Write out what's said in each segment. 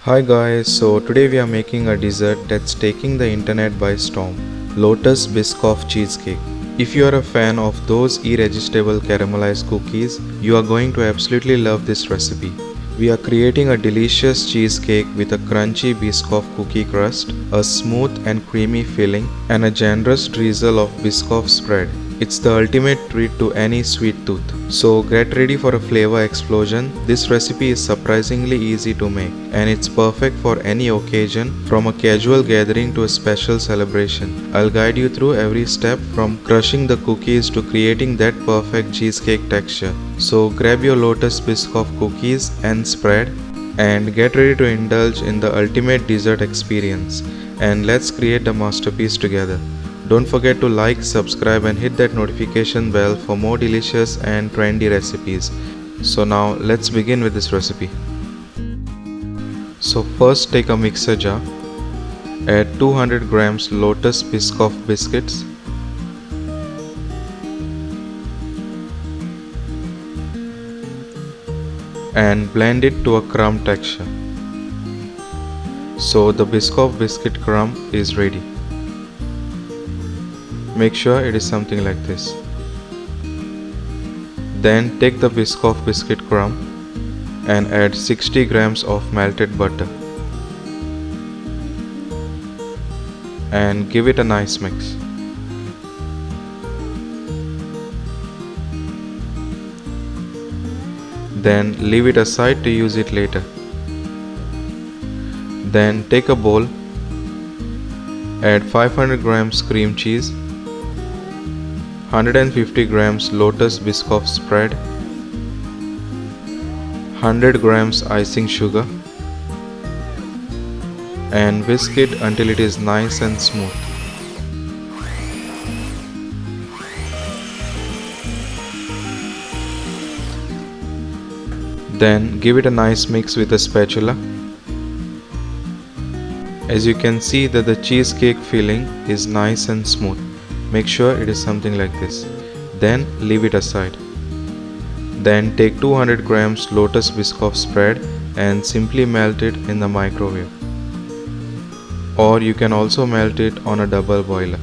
Hi guys, so today we are making a dessert that's taking the internet by storm, Lotus Biscoff Cheesecake. If you are a fan of those irresistible caramelized cookies, you are going to absolutely love this recipe. We are creating a delicious cheesecake with a crunchy Biscoff cookie crust, a smooth and creamy filling, and a generous drizzle of Biscoff spread. It's the ultimate treat to any sweet tooth. So get ready for a flavor explosion. This recipe is surprisingly easy to make and it's perfect for any occasion, from a casual gathering to a special celebration. I'll guide you through every step from crushing the cookies to creating that perfect cheesecake texture. So grab your Lotus Biscoff cookies and spread and get ready to indulge in the ultimate dessert experience. And let's create a masterpiece together. Don't forget to like, subscribe and hit that notification bell for more delicious and trendy recipes. So now let's begin with this recipe. So first take a mixer jar, add 200 grams Lotus Biscoff biscuits, and blend it to a crumb texture. So the Biscoff biscuit crumb is ready. Make sure it is something like this. Then take the Biscoff biscuit crumb and add 60 grams of melted butter and give it a nice mix. Then leave it aside to use it later. Then take a bowl, add 500 grams cream cheese, 150 grams Lotus Biscoff spread, 100 grams icing sugar, and whisk it until it is nice and smooth. Then give it a nice mix with a spatula. As you can see that the cheesecake filling is nice and smooth. Make sure it is something like this. Then leave it aside. Then take 200 grams Lotus Biscoff spread and simply melt it in the microwave. Or you can also melt it on a double boiler.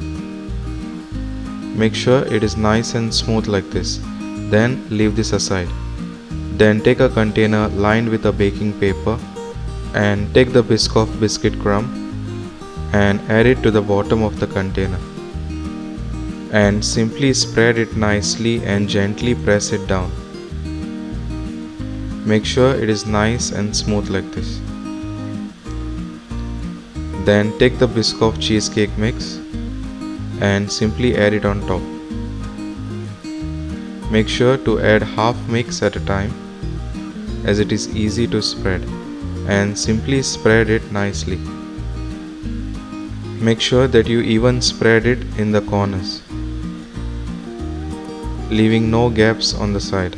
Make sure it is nice and smooth like this. Then leave this aside. Then take a container lined with a baking paper and take the Biscoff biscuit crumb and add it to the bottom of the container. And simply spread it nicely and gently press it down. Make sure it is nice and smooth like this. Then take the Biscoff cheesecake mix and simply add it on top. Make sure to add half mix at a time as it is easy to spread, and simply spread it nicely. Make sure that you even spread it in the corners, leaving no gaps on the side.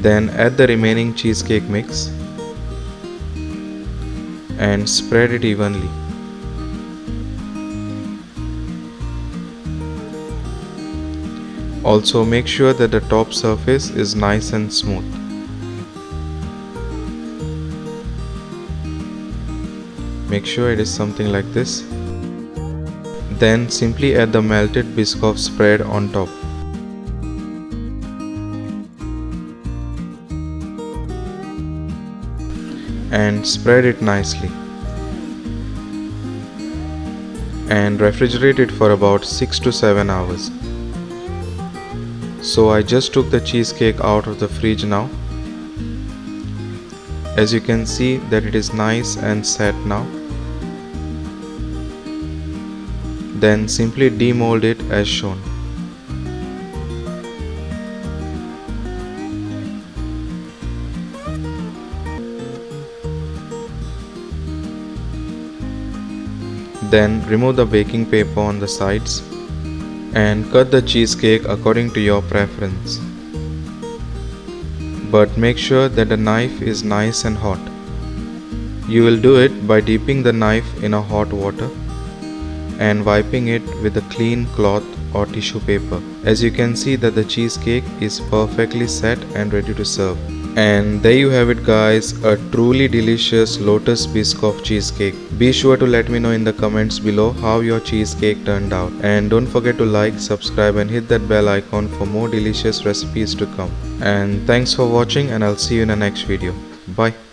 Then add the remaining cheesecake mix and spread it evenly. Also make sure that the top surface is nice and smooth. Make sure it is something like this. Then simply add the melted Biscoff spread on top. And spread it nicely. And refrigerate it for about 6 to 7 hours. So I just took the cheesecake out of the fridge now. As you can see that it is nice and set now. Then simply demold it as shown. Then remove the baking paper on the sides and cut the cheesecake according to your preference. But make sure that the knife is nice and hot. You will do it by dipping the knife in a hot water and wiping it with a clean cloth or tissue paper. As you can see that the cheesecake is perfectly set and ready to serve. And there you have it guys, a truly delicious Lotus Biscoff cheesecake. Be sure to let me know in the comments below how your cheesecake turned out. And don't forget to like, subscribe and hit that bell icon for more delicious recipes to come. And thanks for watching, and I'll see you in the next video. Bye.